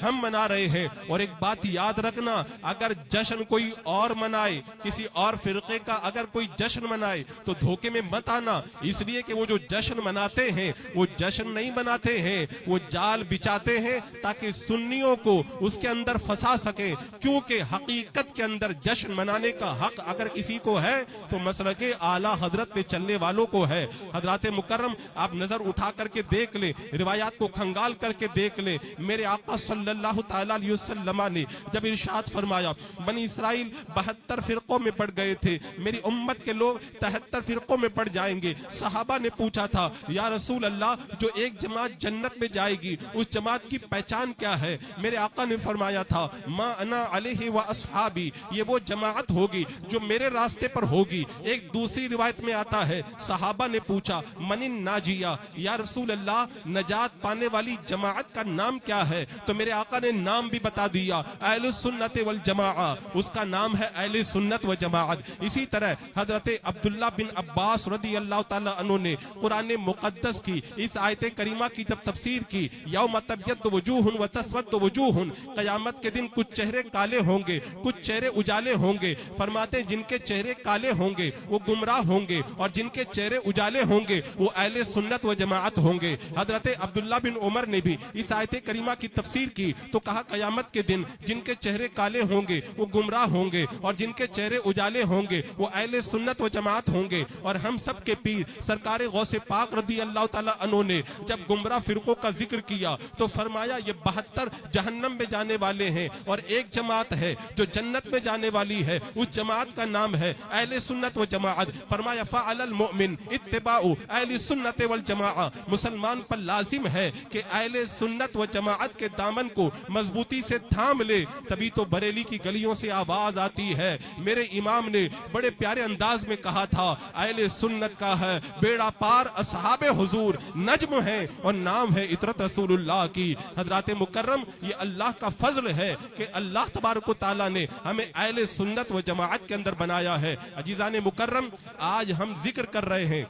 ہم منا رہے ہیں۔ اور ایک بات یاد رکھنا، اگر جشن کوئی اور منائے، کسی اور فرقے کا اگر کوئی جشن منائے تو دھوکے میں مت آنا، اس لیے کہ وہ جو جشن مناتے ہیں وہ جشن نہیں مناتے ہیں، وہ جال بچاتے ہیں تاکہ سنیوں کو اس کے اندر پھنسا سکیں، کیونکہ حقیقت کے اندر جشن منانے کا حق اگر کسی کو ہے تو مسلک اعلیٰ حضرت پہ چلنے والوں کو ہے۔ حضرات مکرم، آپ نظر اٹھا کر کے دیکھ لیں، روایات کو کھنگال کر کے دیکھ لیں، میرے آقا صلی اللہ تعالیٰ علیہ وسلم نے جب ارشاد فرمایا بنی اسرائیل 72 فرقوں میں پڑ گئے تھے، میری امت کے لوگ 73 فرقوں میں پڑ جائیں گے، صحابہ نے پوچھا تھا یا رسول اللہ جو ایک جماعت جنت میں جائے گی اس جماعت کی پہچان کیا ہے؟ میرے آقا نے فرمایا تھا ما انا علیہ و اصحابی، یہ وہ جماعت ہوگی جو میرے راستے پر ہوگی۔ ایک دوسری روایت میں آتا ہے صحابہ نے پوچھا من الناجیہ، یا رسول اللہ نجات پانے والی جماعت کا نام کیا ہے؟ تو میرے آقا نے نام بھی بتا دیا، اہل السنت والجماعہ، اس کا نام ہے اہل سنت و جماعت۔ اسی طرح حضرت عبداللہ بن عباس رضی اللہ تعالیٰ عنہ نے قرآن مقدس کی اس آیت کریمہ کی جب تفسیر کی، یوم تبیض وجوہ و تسود وجوہ، قیامت کے دن کچھ چہرے کالے ہوں گے، کچھ چہرے اجالے ہوں گے، فرماتے ہیں جن کے چہرے کالے ہوں گے وہ گمراہ ہوں گے اور جن کے چہرے اجالے ہوں گے وہ اہل سنت و جماعت ہوں گے۔ حضرت عبداللہ بن عمر نے بھی اس آیت کریمہ کی تفسیر کی تو کہا قیامت کے دن جن کے چہرے کالے ہوں گے وہ گمراہ ہوں گے اور جن کے چہرے اجالے ہوں گے وہ اہل سنت و جماعت ہوں گے۔ اور ہم سب کے پیر سرکار غوث پاک رضی اللہ تعالیٰ عنہ نے جب گمراہ فرقوں کا ذکر کیا تو فرمایا یہ 72 جہنم میں جانے والے ہیں اور ایک جماعت ہے جو جنت میں جانے والی ہے، اس جماعت کا نام ہے اہل سنت و جماعت۔ فرمایا فعلی المؤمن اتباع اہل سنت والجماعہ، مسلمان پر لازم ہے کہ اہل سنت و جماعت کے دامن کو مضبوطی سے تھام لے، تبھی تو بریلی کی گلیوں سے آواز آتی ہے۔ میرے امام نے بڑے پیارے انداز میں کہا تھا اہل سنت کا ہے بیڑا پار اصحاب حضور، نجم ہے اور نام ہے عطرت رسول اللہ کی۔ حضرات مکرم، یہ اللہ کا فضل ہے کہ اللہ تبارک و تعالیٰ نے ہمیں اہل سنت و جماعت کے اندر بنایا ہے۔ عزیزان مکرم، آج ہم ذکر کر رہے ہیں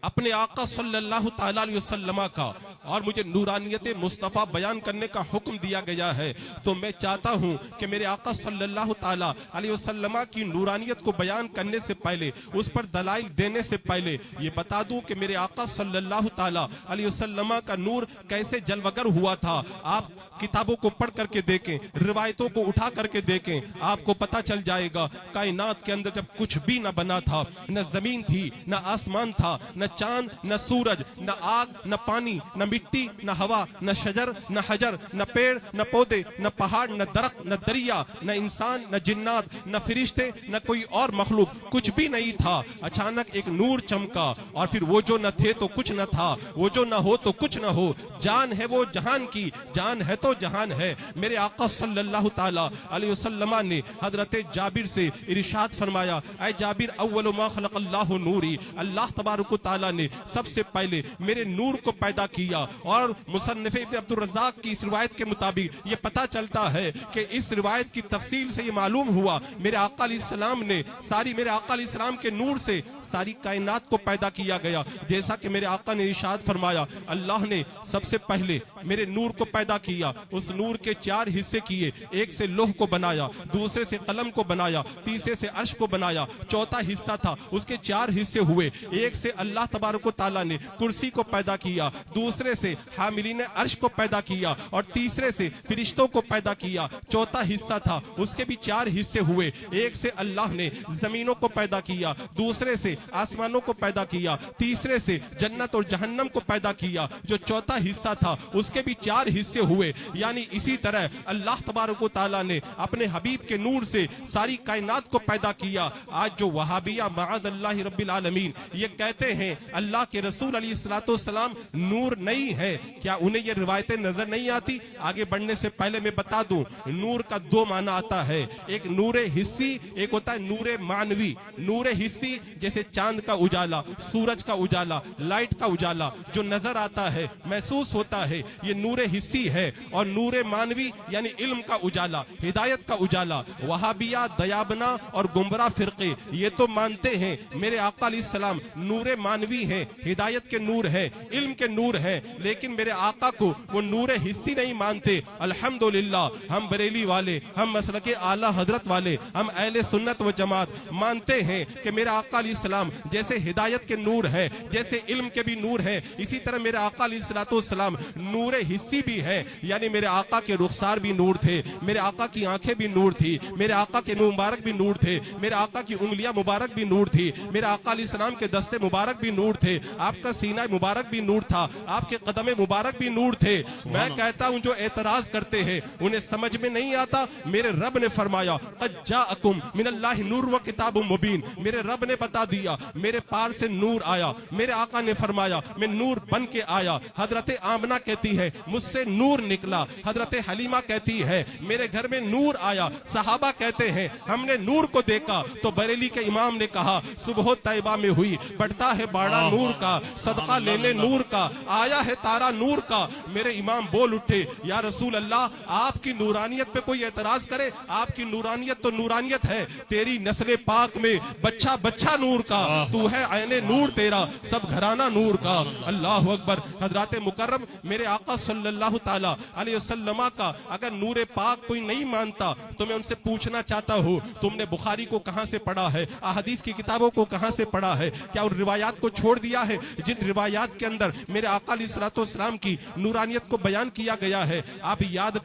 اپنے آقا صلی اللہ تعالیٰ علیہ وسلم کا، اور مجھے نورانیت مصطفیٰ بیان کرنے کا حکم دیا گیا ہے، تو میں چاہتا ہوں کہ میرے آقا صلی اللہ تعالیٰ علیہ وسلم کی نورانیت کو بیان کرنے سے پہلے، اس پر دلائل دینے سے پہلے یہ بتا دوں کہ میرے آقا صلی اللہ تعالیٰ علیہ وسلم کا نور کیسے جلوگر ہوا تھا۔ آپ کتابوں کو پڑھ کر کے دیکھیں، روایتوں کو اٹھا کر کے دیکھیں، آپ کو پتہ چل جائے گا کائنات کے اندر جب کچھ بھی نہ بنا تھا، نہ زمین تھی، نہ آسمان تھا، نہ چاند، نہ سورج، نہ آگ، نہ پانی، نہ مٹی، نہ ہوا، نہ شجر، نہ حجر، نہ پیڑ، نہ پودے، نہ پہاڑ، نہ درخت، نہ دریا، نہ انسان، نہ جنات، نہ فرشتے، نہ کوئی اور مخلوق، کچھ بھی نہیں تھا۔ اچانک ایک نور چمکا اور پھر وہ جو نہ تھے تو کچھ نہ تھا، وہ جو نہ ہو تو کچھ نہ ہو، جان ہے وہ جہان کی، جان ہے تو جہان ہے۔ میرے آقا صلی اللہ تعالیٰ علیہ وسلم نے حضرت جابر سے ارشاد فرمایا اے جابر اول ما خلق اللہ نوری، اللہ تبارک و تعالیٰ نے سب سے پہلے میرے نور کو پیدا کیا۔ اور مصنف ابن عبد الرزاق کی اس روایت کے مطابق یہ پتہ چلتا ہے کہ اس روایت کی تفصیل سے یہ معلوم ہوا میرے آقا علیہ السلام نے میرے آقا علیہ السلام کے نور سے ساری کائنات کو پیدا کیا گیا۔ جیسا کہ میرے آقا نے ارشاد فرمایا اللہ نے سب سے پہلے میرے نور کو پیدا کیا، اس نور کے 4 حصے کیے، ایک سے لوح کو بنایا، دوسرے سے قلم کو بنایا، تیسرے سے عرش کو بنایا، چوتھا حصہ تھا اس کے 4 حصے ہوئے، ایک سے اللہ تبارک و تعالیٰ نے کرسی کو پیدا کیا، دوسرے سے حاملین عرش کو پیدا کیا اور تیسرے سے فرشتوں کو پیدا کیا۔ چوتھا حصہ تھا اس کے بھی 4 حصے ہوئے، ایک سے اللہ نے زمینوں کو پیدا کیا، دوسرے سے آسمانوں کو پیدا کیا، تیسرے سے جنت اور جہنم کو پیدا کیا۔ جو چوتھا حصہ تھا اس کے بھی 4 حصے ہوئے، یعنی اسی طرح اللہ تبارک و تعالیٰ نے اپنے حبیب کے نور سے ساری کائنات کو پیدا کیا۔ آج جو وہابیہ معاذ اللہ رب العالمین یہ کہتے ہیں اللہ کے رسول علیہ السلام نور نہیں ہے، کیا انہیں یہ روایتیں نظر نہیں آتی؟ آگے بڑھنے سے پہلے میں بتا دوں نور کا 2 معنی آتا ہے، ایک نور حسی، ایک ہوتا ہے نور معنوی۔ نور حسی جیسے چاند کا اجالا، سورج کا اجالا، لائٹ کا اجالا جو نظر آتا ہے، محسوس ہوتا ہے، یہ نور حسی ہے۔ اور نور معنوی یعنی علم کا اجالا، ہدایت کا اجالا۔ وہابیہ، دیابنا اور گمراہ فرقے یہ تو مانتے ہیں میرے آقا علیہ السلام نور معنوی मौलवी हैं, हिदायत के नूर है, इल्म के नूर है, लेकिन मेरे आका को वो नूर हिस्सी नहीं मानते। अल्हम्दुलिल्लाह हम बरेली वाले, हम मसलके आला हजरत वाले, हम अहले सुन्नत व जमात मानते हैं कि मेरे आका अलैहिस्सलाम जैसे हिदायत के नूर है, जैसे इल्म के भी नूर है, इसी तरह मेरे आका अलैहिस्सलाम नूर हिस्सी भी है। यानी मेरे आका के रुखसार भी नूर थे, मेरे आका की आंखें भी नूर थी, मेरे आका के मुंह मुबारक भी नूर थे, मेरे आका की उंगलियां मुबारक भी नूर थी, मेरे आका अलैहिस्सलाम के दस्ते मुबारक भी नूर थे, आपका सीना मुबारक भी नूर था, आपके कदमे मुबारक भी नूर थे। मैं कहता हूं जो एतराज करते हैं उन्हें समझ में नहीं आता। मेरे रब ने फरमाया क़द जाअकुम मिनल्लाहि नूर व किताबुम मुबीन, मेरे रब ने बता दिया, मेरे पार से नूर आया। मेरे आका ने फरमाया मैं नूर बन के आया। हजरत आमना कहती है मुझसे नूर निकला, हजरत हलीमा कहती है मेरे घर में नूर आया। सहाबा कहते हैं हमने नूर को देखा। तो बरेली के इमाम ने कहा सुबह तैबा में हुई बढ़ता है बाड़ा नूर का, सदका लेने नूर का, आया है तारा नूर का। मेरे इमाम बोल उठे या रसूल अल्लाह आपकी नूरानियत पे कोई एतराज करे, आपकी नूरानियत तो नूरानियत है, तेरी नस्ल पाक में बच्चा बच्चा नूर का, तू है ऐने नूर तेरा, सब घराना नूर का। अल्लाह अकबर। हजरत मुकर्रम मेरे आका सल्लल्लाहु ताला अलैहि वसल्लम का अगर नूर पाक कोई नहीं मानता तो मैं उनसे पूछना चाहता हूँ तुमने बुखारी को कहां से पढ़ा है, अहदीस की किताबों को कहां से पढ़ा है? क्या उन रिवायात को छोड़ दिया है जिन रिवायात के अंदर मेरे आका अलैहिस्सलाम की नूरानियत को बयान किया गया है? आप याद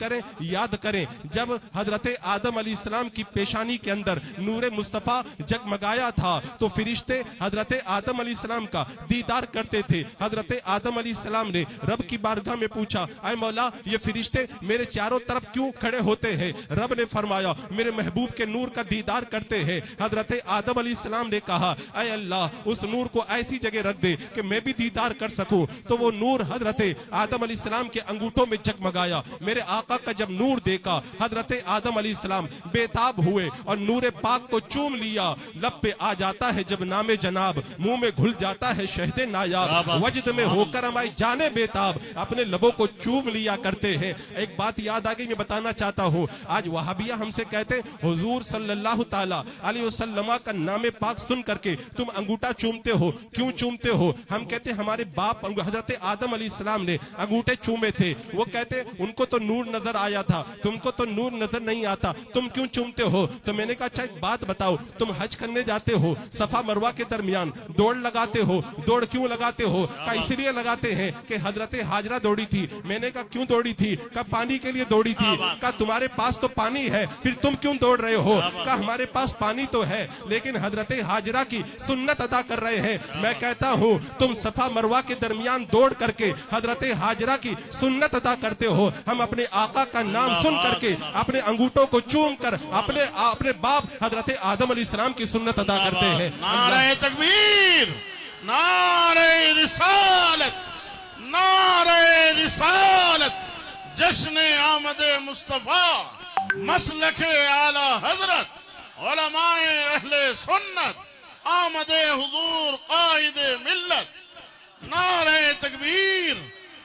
करें जब हजरत आदम अलैहिस्सलाम की पेशानी के अंदर नूर मुस्तफा जगमगाया था तो फरिश्ते हजरत आदम अलैहिस्सलाम का दीदार करते थे। हजरत आदम अलैहिस्सलाम ने रब की बारगाह में पूछा ऐ मौला ये फरिश्ते मेरे चारों तरफ क्यों खड़े होते हैं? रब ने फरमाया मेरे महबूब के नूर का दीदार करते हैं। हजरत आदम अलैहिस्सलाम ने कहा ऐ अल्लाह उस नूर को ऐसी जगह रख दे कि मैं भी दीदार कर सकूं। तो वो नूर हजरत आदम अलैहिस्सलाम के अंगूठों में जगमगाया। मेरे आका का जब नूर देखा हजरत आदम अलैहिस्सलाम बेताब हुए और नूर पाक को चूम लिया। लब पे आ जाता है जब नामे जनाब, मुंह में घुल जाता है शहदे नायाब, वजद में होकर हमारी जाने बेताब, अपने लबों को चूम लिया करते हैं। एक बात याद आ गई मैं बताना चाहता हूँ। आज वहाबिया हमसे कहते हुजूर सल्लल्लाहु ताला अलैहि वसल्लम का नामे पाक सुन करके तुम अंगूठा चूमते हो, क्यों चूमते हो? हम कहते हमारे बाप हजरत आदम अलैहिस्सलाम ने अंगूठे चूमे थे। वो कहते उनको तो नूर नजर आया था, तुमको तो नूर नजर नहीं आता, तुम क्यों चूमते हो? तो मैंने कहा अच्छा एक बात बताओ, तुम हज करने जाते हो, सफा मरवा के दरमियान दौड़ लगाते हो, दौड़ क्यों लगाते हो? का इसलिए लगाते हैं कि हजरत हाजरा दौड़ी थी। मैंने कहा क्यों दौड़ी थी? का पानी के लिए दौड़ी थी। का तुम्हारे पास तो पानी है फिर तुम क्यों दौड़ रहे हो? का हमारे पास पानी तो है लेकिन हजरत हाजरा की सुन्नत अदा कर रहे हैं। मैं कहता हूँ तुम सफा मरवा के दरमियान दौड़ करके हजरत हाजरा की सुन्नत अदा करते हो, हम अपने आका का नाम सुन करके अपने अंगूठों को चूम कर अपने बाप हजरत आदम अलैहिस्सलाम की सुन्नत अदा करते हैं। नारे तकबीर, नारे रिसालत, नारे रिसालत, जश्न आमदे मुस्तफा, मसलके आला हजरत, उलमाए अहले सुन्नत, आमदे हुजूर कायदे मिल्लत, नारे तकबीर,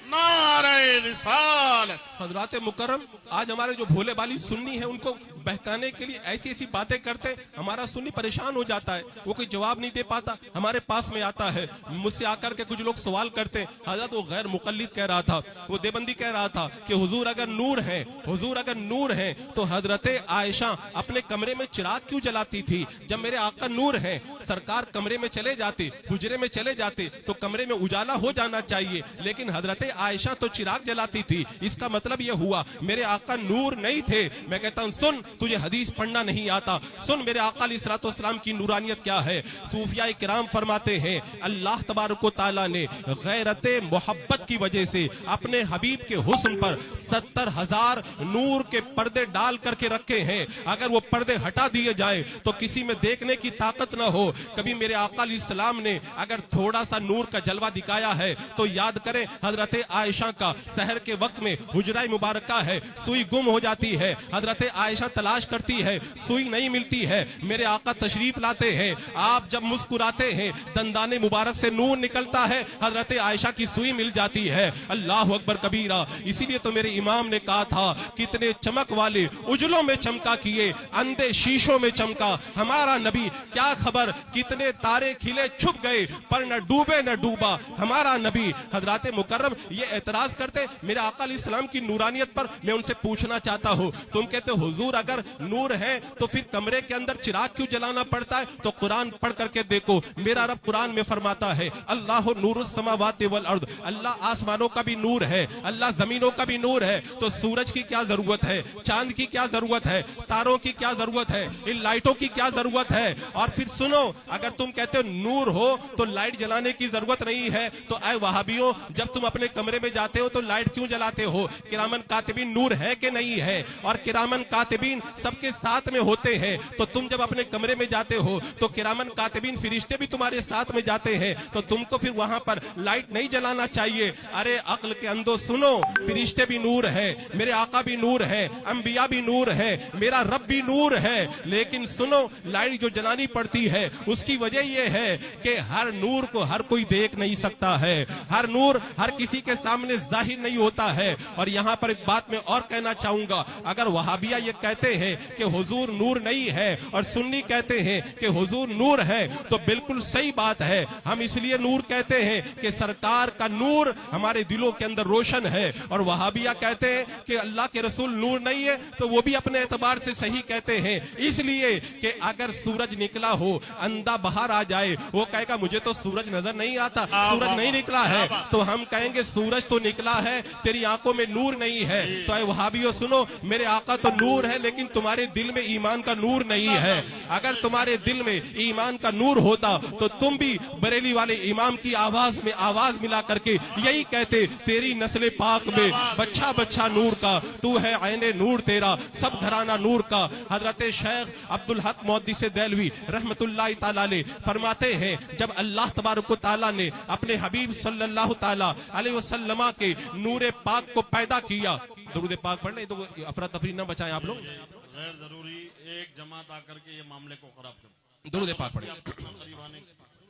नारे रिसालत। हजरत मुकर्रम आज हमारे जो भोले बाली सुन्नी है उनको बहकाने के लिए ऐसी ऐसी बातें करते, हमारा सुन्नी परेशान हो जाता है, वो कोई जवाब नहीं दे पाता। हमारे पास में आता है, मुझसे आकर के कुछ लोग सवाल करते, हजरत वो गैर मुकल्लिद कह रहा था, वो देवबंदी कह रहा था कि हुजूर अगर नूर है तो हजरत आयशा अपने कमरे में चिराग क्यों जलाती थी? जब मेरे आका नूर है, सरकार कमरे में चले जाते, हुजरे में चले जाते तो कमरे में उजाला हो जाना चाहिए, लेकिन हजरत आयशा तो चिराग जलाती थी। इसका मतलब यह हुआ मेरे आका नूर नहीं थे। मैं कहता हूं सुन, तुझे हदीस पढ़ना नहीं आता, सुन मेरे आका अलैहिस्सलाम की नूरानियत क्या है। सूफिया किराम फरमाते हैं अल्लाह तबारक व तआला ने गैरत मोहब्बत की वजह से अपने हबीब के हुस्न पर 70,000 नूर के पर्दे डाल करके रखे हैं। अगर वो पर्दे हटा दिए जाए तो किसी में देखने की ताकत ना हो। कभी मेरे आका अलैहिस्सलाम ने अगर थोड़ा सा नूर का जलवा दिखाया है तो याद करें हजरत आयशा का सहर के वक्त में हुजरा हजरा मुबारका है, सुई गुम हो जाती है, हजरत आयशा तलाश करती है, सुई नहीं मिलती है, मेरे आका तशरीफ लाते हैं, आप जब मुस्कुराते हैं दंदाने मुबारक से नूर निकलता है, हजरत आयशा की सुई मिल जाती है। अल्लाह अकबर कबीरा। इसीलिए तो मेरे इमाम ने कहा था, कितने चमक वाले उजलों में चमका किए, अंधे शीशों में चमका हमारा नबी, क्या खबर कितने तारे खिले छुप गए पर न डूबे न डूबा हमारा नबी। हजरत मुकर्रम ये एतराज करते मेरे आका अलैहिस्सलाम की नूरानियत पर। मैं उनसे पूछना चाहता हूँ, तुम कहते हो हुजूर अगर नूर है तो फिर कमरे के अंदर चिराग क्यों जलाना पड़ता है? तो कुरान पढ़ करके देखो, मेरा रब कुरान में फरमाता है, अल्लाह नूरुस समावाति वल अर्द, अल्लाह आसमानों का भी नूर है, अल्लाह जमीनों का भी नूर है। तो सूरज की क्या जरूरत है, चांद की क्या जरूरत है, तारों की क्या जरूरत है, इन लाइटों की क्या जरूरत है? और फिर सुनो, अगर तुम कहते हो नूर हो तो लाइट जलाने की जरूरत नहीं है, तो ऐ वहाबियों, जब तुम अपने कमरे में जाते हो तो लाइट क्यों जलाते हो? किरामन कातिबीन नूर है कि नहीं है? और किरामन कातिबीन सबके साथ में होते हैं, तो तुम जब अपने कमरे में जाते हो तो किरामन कातिबीन फरिश्ते भी तुम्हारे साथ में जाते हैं, तो तुमको फिर वहां पर लाइट नहीं जलाना चाहिए। अरे अक्ल के अंदो सुनो, फरिश्ते भी नूर है, मेरे आका भी नूर है, अंबिया भी नूर है, मेरा रब भी नूर है, लेकिन सुनो लाइट जो जलानी पड़ती है उसकी वजह यह है कि हर नूर को हर कोई देख नहीं सकता है, हर नूर हर किसी के सामने जाहिर नहीं होता है। और यहाँ पर एक बात मैं और कहना चाहूंगा, अगर वहाबिया ये कहते हैं कि हुजूर नूर नहीं है और सुन्नी कहते हैं कि हुजूर नूर है, तो बिल्कुल सही बात है। हम इसलिए नूर कहते हैं कि सरकार का नूर हमारे दिलों के अंदर रोशन है, और वहाबिया कहते हैं कि अल्लाह के रसूल नूर नहीं है, तो वो भी अपने एतबार से सही कहते हैं। इसलिए कि अगर सूरज निकला हो, अंधा बाहर आ जाए, वो कहेगा मुझे तो सूरज नजर नहीं आता, सूरज नहीं निकला है, तो हम कहेंगे सूरज तो निकला है, तेरी आंखों में नूर नहीं है। तो ऐ वहाबियों सुनो, मेरे आका तो नूर है, लेकिन तुम्हारे दिल में ईमान का नूर नहीं है। अगर तुम्हारे दिल में ईमान का नूर होता तो तुम भी बरेली वाले इमाम की आवाज में आवाज मिला करके यही कहते, तेरी नस्ल पाक में बच्चा बच्चा नूर का, तू है ऐने नूर तेरा, सब घराना नूर का। हजरत शेख अब्दुल हक मोहद्दिस देलवी रहमतुल्लाह ताला अलैह फरमाते हैं, जब अल्लाह तबारक व तआला ने अपने हबीब सल्लल्लाहु ताला अलैहि वसल्लम के नूर पाक को पैदा किया, दुरूद पाक पढ़ने तो अफरा तफरी न बचाएं आप लोग, गैर जरूरी एक जमात आकर के ये मामले को खराब कर। दुरूद पाक पढ़े,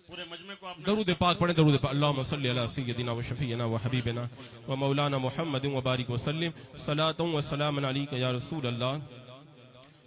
पूरे मजमे को आप दरूद पाक पढ़े, दरूद पाक। अल्लाहुम्मा सल्ली अला सय्यदिना व शफीना व हबीबना व मौलाना मुहम्मद व बारिक व सल्लिम सलातun व सलामन अलैका या रसूल अल्लाह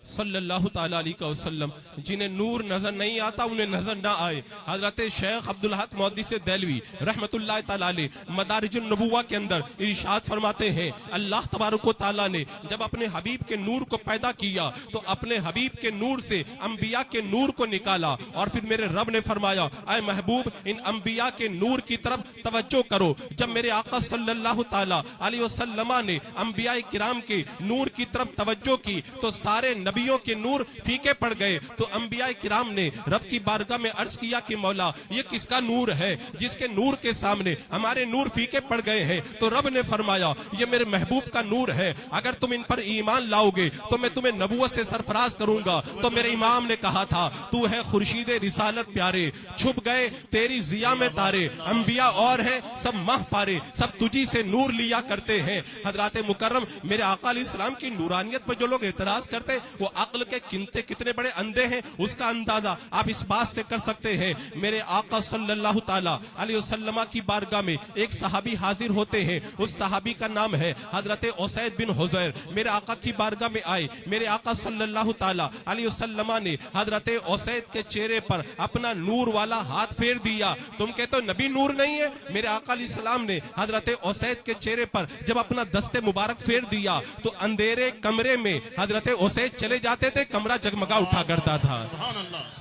सल्लल्लाहु ताला अलैहि वसल्लम। जिन्हें नूर नजर नहीं आता उन्हें नजर ना आए। हजरत शेख अब्दुल हक मोहद्दिस देलवी रहमतुल्लाह ताला अलैह मदारिजुन नबुव्वा के अंदर इरशाद फरमाते हैं, अल्लाह तबारक व तआला ने जब अपने हबीब के नूर को पैदा किया तो अपने हबीब के नूर से अंबिया के नूर को निकाला, और फिर मेरे रब ने फरमाया, ऐ महबूब इन अंबिया के नूर की तरफ तवज्जो करो। जब मेरे आका सल्लल्लाहु ताला अलैहि वसल्लम ने अंबिया किराम के नूर की तरफ तवज्जो की तो सारे नबियों के नूर फीके पड़ गए। तो अंबिया किराम ने रब की बारगाह में अर्ज किया कि मौला ये किसका नूर है जिसके नूर के सामने हमारे नूर फीके पड़ गए हैं? तो रब ने फरमाया ये मेरे महबूब का नूर है, अगर तुम इन पर ईमान लाओगे तो मैं तुम्हें नबूवत से सरफराज करूंगा। तो मेरे इमाम ने कहा था, तू है खुर्शीद रिसालत प्यारे, छुप गए तेरी जिया में तारे, अंबिया और है सब माह पारे, सब तुझी से नूर लिया करते हैं। हजरत मुकर्रम मेरे आका अलैहिस्सलाम की नूरानियत पर जो लोग एतराज करते वो अक्ल के कितने बड़े अंधे हैं उसका अंदाजा आप इस बात से कर सकते हैं। मेरे आका सल्लल्लाहु ताला अलैहि वसल्लम की बारगाह में एक सहाबी हाजिर होते हैं, उस सहाबी का नाम है हजरत उसैद बिन हुजैर। मेरे आका की बारगाह में आए, मेरे आका सल्लल्लाहु ताला अलैहि वसल्लम ने हजरत उसैद के चेहरे पर अपना नूर वाला हाथ फेर दिया। तुम कहते हो नबी नूर नहीं है? मेरे आका अलैहिस्सलाम ने हजरत उसैद के चेहरे पर जब अपना दस्ते मुबारक फेर दिया तो अंधेरे कमरे में हजरत उसैद चले जाते थे, कमरा जगमगा उठा करता था।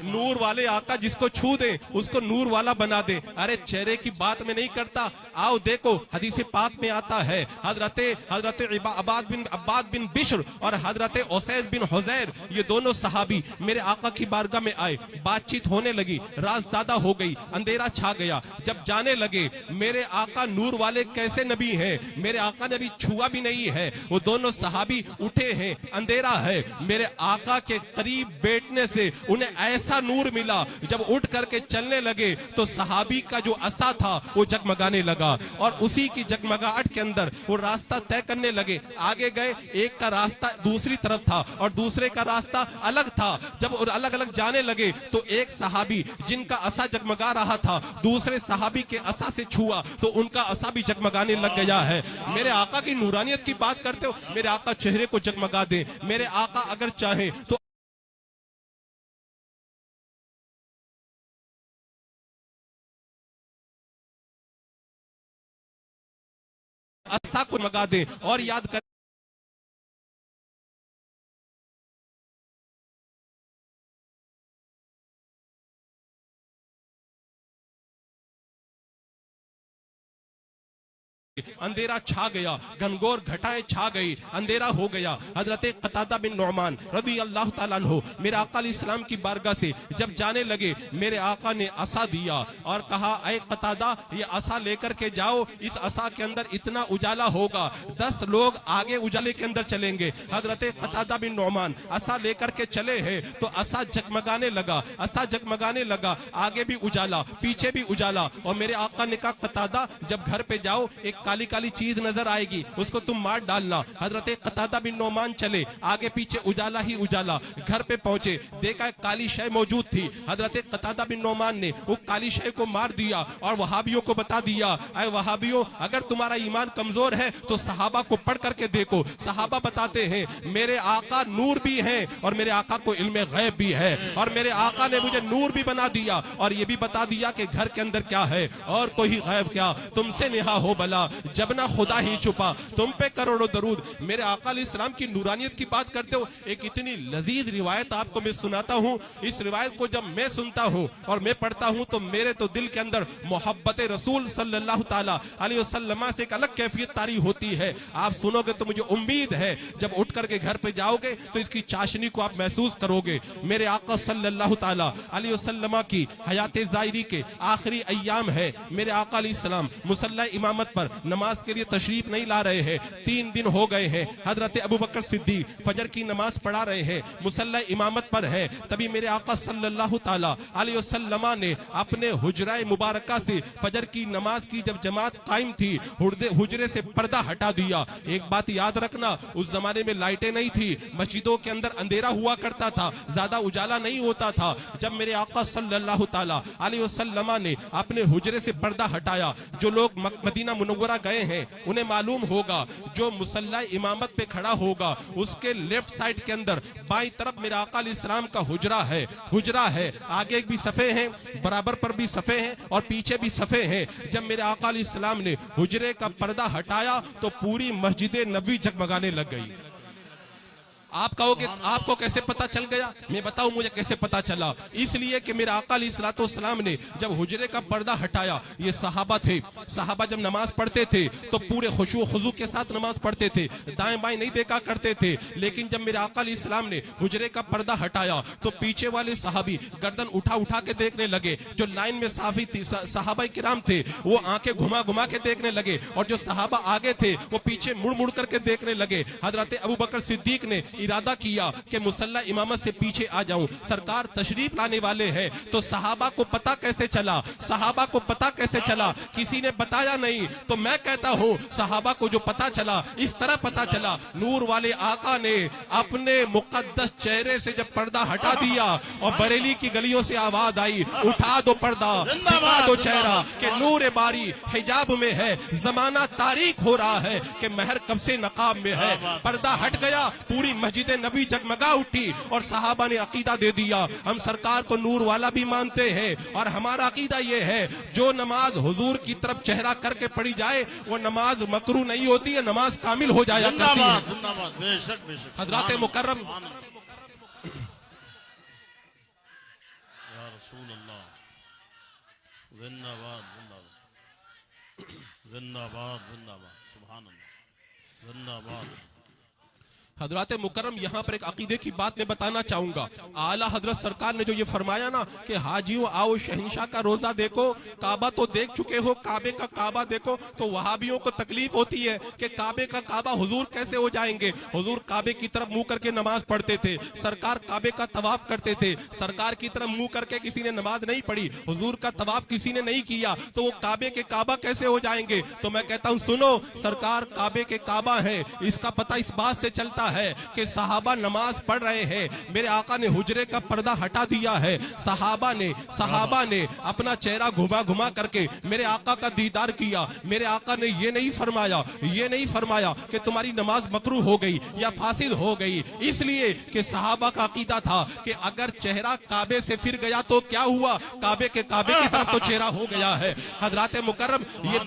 नूर वाले आका जिसको छू दे उसको नूर वाला बना दे। अरे चेहरे की बात में नहीं करता, आओ देखो हदीस पाक में आता है हजरत अब्बाद बिन बिश्र और हजरत उसैद बिन हुजैर ये दोनों सहाबी मेरे आका की बारगाह में आए, बातचीत होने लगी, रात ज्यादा हो गई, अंधेरा छा गया। जब जाने लगे मेरे आका नूर वाले कैसे नबी हैं, मेरे आका ने अभी छुआ भी नहीं है, वो दोनों सहाबी उठे हैं, अंधेरा है, मेरे میرے آقا کے قریب بیٹھنے سے انہیں ایسا نور ملا، جب اٹھ کر کے چلنے لگے تو صحابی کا جو عصا تھا وہ جگمگانے لگا، اور اسی کی جگمگاہٹ کے اندر وہ راستہ طے کرنے لگے۔ آگے گئے، ایک کا راستہ دوسری طرف تھا اور دوسرے کا راستہ الگ تھا۔ جب الگ الگ جانے لگے تو ایک صحابی جن کا عصا جگمگا رہا تھا دوسرے صحابی کے عصا سے چھوا تو ان کا عصا بھی جگمگانے لگ گیا ہے۔ میرے آقا کی نورانیت کی بات کرتے ہو، میرے آقا چہرے کو جگمگا دیں، میرے آقا اگر چاہیں تو عصا کو جگمگا دیں، اور یاد کر اندھیرا چھا گیا، گھنگور گھٹائیں چھا گئی، اندھیرا ہو گیا۔ حضرت قتادہ بن نعمان رضی اللہ تعالیٰ عنہ میرے آقا علیہ السلام کی بارگاہ سے جب جانے لگے، میرے آقا نے عصا دیا اور کہا اے قتادہ یہ عصا لے کر کے جاؤ، اس عصا کے اندر اتنا اجالا ہوگا، 10 لوگ آگے اجالے کے اندر چلیں گے۔ حضرت قتادہ بن نعمان عصا لے کر کے چلے ہیں تو عصا جگمگانے لگا، عصا جگمگانے لگا، آگے بھی اجالا پیچھے بھی اجالا، اور میرے آقا نے کہا قتادہ جب گھر پہ جاؤ ایک کالی کالی چیز نظر آئے گی، اس کو تم مار ڈالنا۔ حضرت قتادہ بن نعمان چلے، آگے پیچھے اجالا ہی اجالا، گھر پہ پہنچے، دیکھا ایک کالی شے موجود تھی۔ حضرت قتادہ بن نعمان نے وہ کالی شے کو مار دیا اور وہابیوں کو بتا دیا اے وہابیوں اگر تمہارا ایمان کمزور ہے تو صحابہ کو پڑھ کر کے دیکھو۔ صحابہ بتاتے ہیں میرے آقا نور بھی ہیں اور میرے آقا کو علم غیب بھی ہے، اور میرے آقا نے مجھے نور بھی بنا دیا اور یہ بھی بتا دیا کہ گھر کے اندر کیا ہے، اور کوئی غیب کیا، تم سے نہا ہو بلا جب نہ خدا ہی چھپا، تم پہ کروڑوں درود۔ میرے آقا علیہ السلام کی نورانیت کی بات کرتے ہو، ایک اتنی لذیذ روایت آپ کو میں سناتا ہوں۔ اس روایت کو جب میں سنتا ہوں اور میں پڑھتا ہوں تو میرے تو دل کے اندر محبت رسول صلی اللہ تعالیٰ علیہ وسلم سے ایک الگ کیفیت طاری ہوتی ہے۔ آپ سنو گے تو مجھے امید ہے جب اٹھ کر کے گھر پہ جاؤ گے تو اس کی چاشنی کو آپ محسوس کرو گے۔ میرے آقا صلی اللہ تعالیٰ علیہ وسلم کی حیات ظاہری کے آخری ایام ہے، میرے آقا علیہ السلام مصلی امامت پر نماز کے لیے تشریف نہیں لا رہے ہیں، 3 دن ہو گئے ہیں۔ حضرت ابوبکر صدیق فجر کی نماز پڑھا رہے ہیں، مصلی امامت پر ہے، تبھی میرے آقا صلی اللہ تعالیٰ علیہ وسلم نے اپنے حجرہ مبارکہ سے فجر کی نماز کی جب جماعت قائم تھی حجرے سے پردہ ہٹا دیا۔ ایک بات یاد رکھنا، اس زمانے میں لائٹیں نہیں تھی، مسجدوں کے اندر اندھیرا ہوا کرتا تھا، زیادہ اجالا نہیں ہوتا تھا۔ جب میرے آقا صلی اللہ تعالیٰ علیہ وسلم نے اپنے حجرے سے پردہ ہٹایا، جو لوگ مدینہ منورہ گئے ہیں انہیں معلوم ہوگا جو مصلی امامت پہ کھڑا ہوگا اس کے لیفٹ سائڈ کے اندر بائیں طرف میرے آقا علیہ السلام کا حجرہ ہے، آگے بھی صفے ہیں، برابر پر بھی صفے ہیں اور پیچھے بھی صفے ہیں۔ جب میرے آقا علیہ السلام نے حجرے کا پردہ ہٹایا تو پوری مسجد نبوی جگمگانے لگ گئی۔ آپ کہو کہ آپ کو کیسے پتا چل گیا؟ میں بتاؤں مجھے کیسے پتا چلا۔ اس لیے کہ میرے آقا علیہ السلام نے جب حجرے کا پردہ ہٹایا، یہ صحابہ تھے، صحابہ جب نماز پڑھتے تھے تو پورے خشوع و خضوع کے ساتھ نماز پڑھتے تھے، دائیں بائیں نہیں دیکھا کرتے تھے۔ لیکن جب میرے آقا علیہ السلام نے حجرے کا پردہ ہٹایا تو پیچھے والے صحابی گردن اٹھا کے دیکھنے لگے، جو لائن میں صحابہ کرام تھے وہ آنکھیں گھما کے دیکھنے لگے، اور جو صحابہ آگے تھے وہ پیچھے مڑ کر کے دیکھنے لگے۔ حضرت ابوبکر صدیق نے ارادہ کیا کہ مصلی امامت سے پیچھے آ جاؤں، سرکار تشریف لانے والے ہیں۔ تو صحابہ کو پتا کیسے چلا؟ کسی نے بتایا نہیں، تو میں کہتا ہوں صحابہ کو جو پتا چلا اس طرح پتا چلا، نور والے آقا نے اپنے مقدس چہرے سے جب پردہ ہٹا دیا اور بریلی کی گلیوں سے آواز آئی اٹھا دو پردہ، دکھا دو چہرہ کہ نور باری حجاب میں ہے، زمانہ تاریک ہو رہا ہے کہ مہر کب سے نقاب میں ہے۔ پردہ ہٹ گیا، پوری مسجد نبی جگمگا اٹھی اور صحابہ نے عقیدہ دے دیا ہم سرکار کو نور والا بھی مانتے ہیں، اور ہمارا عقیدہ یہ ہے جو نماز حضور کی طرف چہرہ کر کے پڑھی جائے وہ نماز مکروہ نہیں ہوتی ہے، نماز کامل ہو جایا کرتی ہے۔ حضرات مکرم، یا رسول اللہ، زندہ باد، زندہ باد، زندہ باد، سبحان اللہ، زندہ باد۔ हजरत मुकर्रम यहाँ पर एक अकीदे की बात मैं बताना चाहूंगा। आला हजरत सरकार ने जो ये फरमाया ना कि हाजियों आओ शहंशाह का रोजा देखो, काबा तो देख चुके हो, काबे का काबा देखो, तो वहाबियों को तकलीफ होती है कि काबे का काबा हुजूर कैसे हो जाएंगे। हुजूर काबे की तरफ मुंह करके नमाज पढ़ते थे, सरकार काबे का तवाफ करते थे, सरकार की तरफ मुंह करके किसी ने नमाज नहीं पढ़ी, हुजूर का तवाफ किसी ने नहीं किया, तो वो काबे के काबा कैसे हो जाएंगे। तो मैं कहता हूं सुनो, सरकार काबे के काबा है, इसका पता इस बात से चलता है कि सहाबा नमाज पढ़ रहे हैं, मेरे आका ने हुजरे का पर्दा हटा दिया है, सहाबा ने अपना चेहरा घुमा घुमा करके मेरे आका का दीदार किया। मेरे आका ने ये नहीं फरमाया कि तुम्हारी नमाज मकरू हो गई या फासिद हो गई, इसलिए कि सहाबा का अकीदा था कि अगर चेहरा काबे से फिर गया तो क्या हुआ, काबे की तरफ तो चेहरा हो गया है। हजरत मुकर्रम ये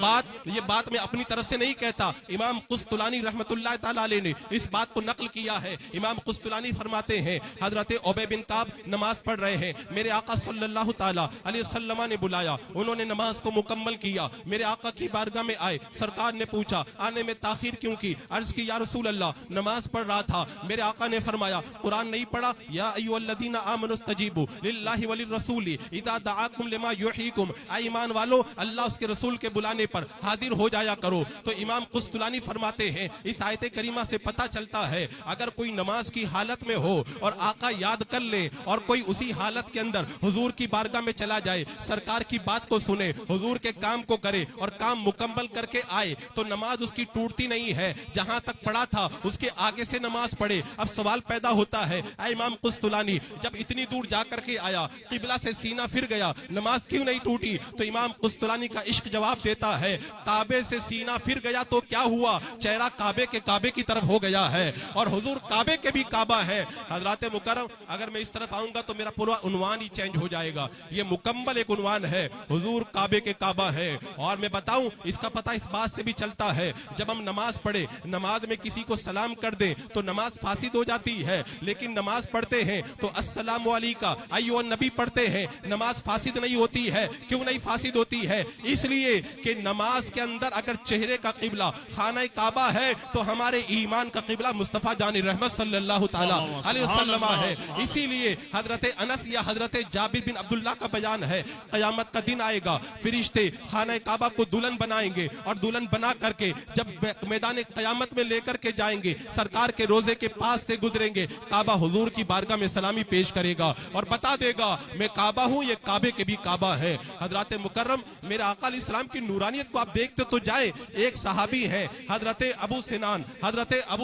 बात मैं अपनी तरफ से नहीं कहता, इमाम कुस्तुलानी रहमतुल्लाह ताला अलैह ने इस बात को नकल किया है। इमाम कुस्तुलानी फरमाते हैं हजरत उबय बिन काब नमाज पढ़ रहे हैं, मेरे आका सल्लल्लाहु ताला अलैहि वसल्लम ने बुलाया, उन्होंने नमाज को मुकम्मल किया, मेरे आका की बारगाह में आए, सरकार ने पूछा आने में ताखीर क्यों की, अर्ज की या रसूल अल्लाह नमाज पढ़ रहा था। मेरे आका ने फरमाया कुरान नहीं पढ़ा, या अय्युहल्लज़ीना आमनुस्तजीबू लिल्लाहि वलिर्रसूली इज़ा दआकुम लिमा युहयीकुम, ऐ ईमान वालो अल्लाह उसके रसूल के बुलाने पर हाजिर हो जाया करो। तो इमाम कुस्तुलानी फरमाते हैं इस आयत करीमा से पता चलता है अगर कोई नमाज की हालत में हो और आका याद कर ले और कोई उसी हालत के अंदर हुजूर की बारगाह में चला जाए, सरकार की बात को सुने, हुजूर के काम को करे और काम मुकम्मल करके आए, तो नमाज उसकी टूटती नहीं है, जहां तक पढ़ा था उसके आगे से नमाज पढ़े। अब सवाल पैदा होता है, ऐ इमाम कुस्तुलानी जब इतनी दूर जाकर के आया, किबला से सीना फिर गया, नमाज क्यों नहीं टूटी। तो इमाम कुस्तुलानी का इश्क जवाब देता है काबे से सीना फिर गया तो क्या हुआ, चेहरा काबे के काबे की तरफ हो गया है और हुजूर काबे के भी काबा है। हजरत मुकर्रम अगर मैं इस तरफ आऊंगा तो मेरा पूरा उन्वान ही चेंज हो जाएगा, ये मुकम्मल एक उन्वान है, हुजूर काबे के काबा है। और मैं बताऊं इसका पता इस बात से भी चलता है, जब हम नमाज पढ़े, नमाज में किसी को सलाम कर दे तो नमाज फासिद हो जाती है, लेकिन नमाज पढ़ते हैं तो अस्सलामु अलैका अय्युहन नबी पढ़ते हैं, नमाज फासिद नहीं होती है। क्यों नहीं फासिद होती है, इसलिए कि नमाज के अंदर अगर चेहरे का किबला खाना काबा है तो हमारे ईमान का किबला मुस्तफा जानी रहमत सल्लल्लाहु ताला अलैहि वसल्लम है। इसीलिए हजरत अनस या हजरत जाबिर बिन अब्दुल्लाह का बयान है, कयामत का दिन आएगा, फिरिश्ते खाना काबा को दुल्हन बनाएंगे और दुल्हन बना करके जब मैदान कयामत में लेकर के जाएंगे, सरकार के रोजे के पास से गुजरेंगे, काबा हुजूर की बारगाह में सलामी पेश करेगा और बता देगा मैं काबा हूँ, ये काबे के भी काबा है। हजरत मुकर्रम मेरे आका अलैहि सलाम की नूरानियत को आप देखते तो जाए, एक सहाबी है हजरत अबू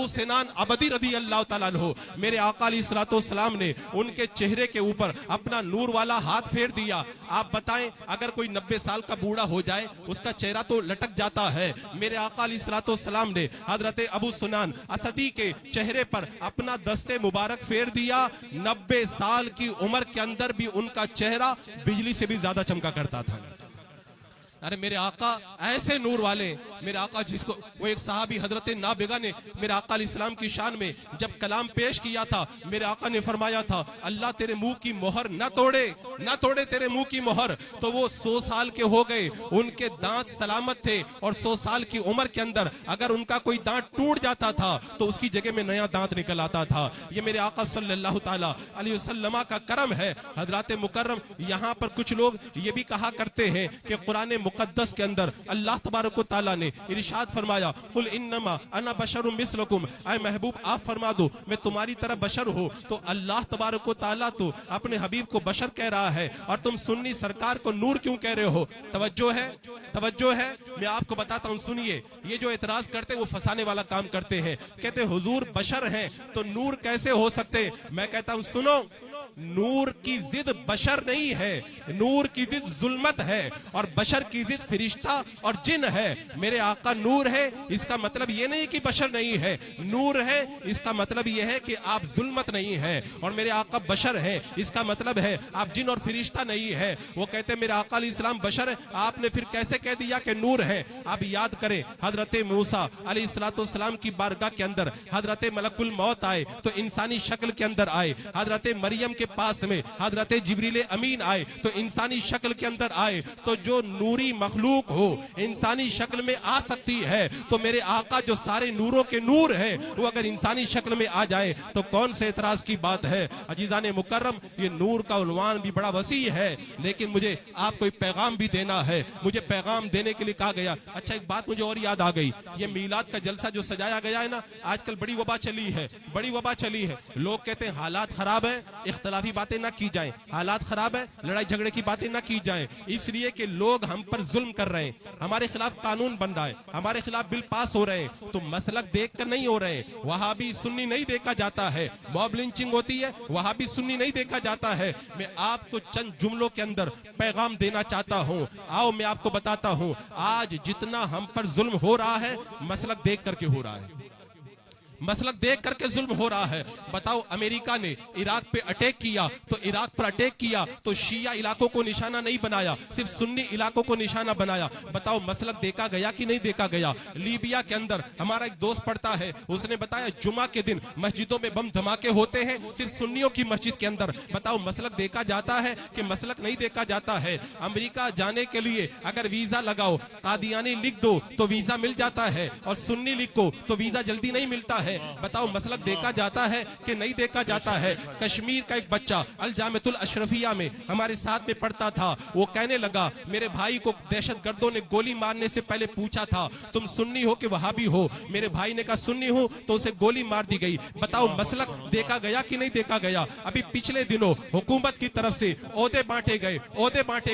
सिनान अबदी रदी अल्लाह ताला अन्हु, मेरे आका अलैहि सलाम ने उनके चेहरे के ऊपर अपना नूर वाला हाथ फेर दिया। आप बताएं अगर कोई 90 साल का बूढ़ा हो जाए उसका चेहरा तो लटक जाता है, मेरे आका अलैहि सलाम ने हजरत अबू सुनान असदी के चेहरे पर अपना दस्ते मुबारक फेर दिया, 90 साल की उम्र के अंदर भी उनका चेहरा बिजली से भी ज्यादा चमका करता था। अरे मेरे आका ऐसे नूर वाले, मेरे आका जिसको वो एक सहाबी हजरत नाबिगा ने मेरे आका अलैहिस्सलाम की शान में जब कलाम पेश किया था, मेरे आका ने फरमाया था अल्लाह तेरे मुंह की मोहर न तोड़े तेरे मुंह की मोहर। तो वो 100 साल के हो गए, उनके दांत सलामत थे और 100 साल की उम्र के अंदर अगर उनका कोई दांत टूट जाता था तो उसकी जगह में नया दांत निकल आता था। ये मेरे आका सल्लल्लाहु ताला अलैहि वसल्लम का करम है। हजरत मुकर्रम यहाँ पर कुछ लोग ये भी कहा करते हैं कि कुरान मुकद्दस के अंदर अल्लाह तबारक व तआला ने इरशाद फरमाया कुल इन्नमा अना बशरुम मिस्लकुम, ऐ महबूब आप फरमा दो मैं तुम्हारी तरह बशर हूँ। तो अल्लाह तबारक व तआला तो अपने हबीब को बशर कह रहा है और तुम सुन्नी सरकार को नूर क्यों कह रहे हो? तवज्जो है मैं आपको बताता हूँ, सुनिए। ये जो एतराज करते वो फंसाने वाला काम करते हैं, कहते हुजूर बशर हैं तो नूर कैसे हो सकते? मैं कहता हूँ सुनो, नूर की जिद बशर नहीं है, नूर की जिद जुल्मत है और बशर की जिद फरिश्ता और जिन है। मेरे आका नूर है इसका मतलब ये नहीं कि बशर नहीं है, नूर है इसका मतलब ये है कि आप जुल्मत नहीं है। और मेरे आका बशर है इसका मतलब है आप जिन और फरिश्ता नहीं है। वो कहते मेरे आका अलैहिस्सलाम बशर है, आपने फिर कैसे कह दिया कि नूर है? आप याद करें हजरत मूसा अलैहिस्सलाम की बारगाह के अंदर हजरत मलकुल मौत आए तो इंसानी शक्ल के अंदर आए, हजरत मरियम کے پاس میں حضرت جبریل امین آئے تو انسانی شکل کے اندر آئے تو جو نوری مخلوق ہو انسانی شکل میں آ سکتی ہے تو میرے آقا جو سارے نوروں کے نور ہے وہ اگر انسانی شکل میں آ جائے تو کون سے اعتراض کی بات ہے؟ عزیزان مکرم، یہ نور کا عنوان بھی بڑا وسیع ہے، لیکن مجھے آپ کو ایک پیغام بھی دینا ہے، مجھے پیغام دینے کے لیے کہا گیا۔ اچھا ایک بات مجھے اور یاد آ گئی، یہ میلاد کا جلسہ جو سجایا گیا ہے نا، آج کل بڑی وبا چلی ہے، بڑی وبا چلی ہے۔ لوگ کہتے ہیں حالات خراب ہیں، اختلافی باتیں نہ کی جائیں، حالات خراب ہیں، لڑائی جھگڑے کی باتیں نہ کی جائیں، اس لیے کہ لوگ ہم پر ظلم کر رہے ہیں، ہمارے خلاف قانون بن رہا ہے، ہمارے خلاف بل پاس ہو رہے ہیں، تو مسلک دیکھ کر نہیں ہو رہے ہیں۔ وہابی سنی نہیں دیکھا جاتا ہے، موب لنچنگ ہوتی ہے، وہابی سنی نہیں دیکھا جاتا ہے۔ میں آپ کو چند جملوں کے اندر پیغام دینا چاہتا ہوں، آؤ میں آپ کو بتاتا ہوں آج جتنا ہم پر ظلم ہو رہا ہے مسلک دیکھ کر کے ہو رہا ہے، مسلک دیکھ کر کے ظلم ہو رہا ہے۔ بتاؤ امریکہ نے عراق پہ اٹیک کیا تو عراق پر اٹیک کیا تو شیعہ علاقوں کو نشانہ نہیں بنایا، صرف سنی علاقوں کو نشانہ بنایا۔ بتاؤ مسلک دیکھا گیا کہ نہیں دیکھا گیا؟ لیبیا کے اندر ہمارا ایک دوست پڑھتا ہے، اس نے بتایا جمعہ کے دن مسجدوں میں بم دھماکے ہوتے ہیں، صرف سنیوں کی مسجد کے اندر۔ بتاؤ مسلک دیکھا جاتا ہے کہ مسلک نہیں دیکھا جاتا ہے؟ امریکہ جانے کے لیے اگر ویزا لگاؤ، قادیانی لکھ دو تو ویزا مل جاتا ہے، اور سنی لکھو تو ویزا جلدی نہیں ملتا ہے۔ بتاؤ مسلک دیکھا جاتا ہے کہ نہیں دیکھا جاتا ہے؟ کشمیر کا ایک بچہ الجامعۃ الاشرفیہ میں ہمارے ساتھ میں پڑھتا تھا، وہ کہنے لگا میرے بھائی کو دہشت گردوں نے گولی مارنے سے پہلے پوچھا تھا تم سنی ہو کہ وہابی ہو؟ میرے بھائی نے کہا سنی ہوں، تو اسے گولی مار دی گئی۔ بتاؤ مسلک دیکھا گیا کہ نہیں دیکھا گیا؟ ابھی پچھلے دنوں حکومت کی طرف سے عہدے بانٹے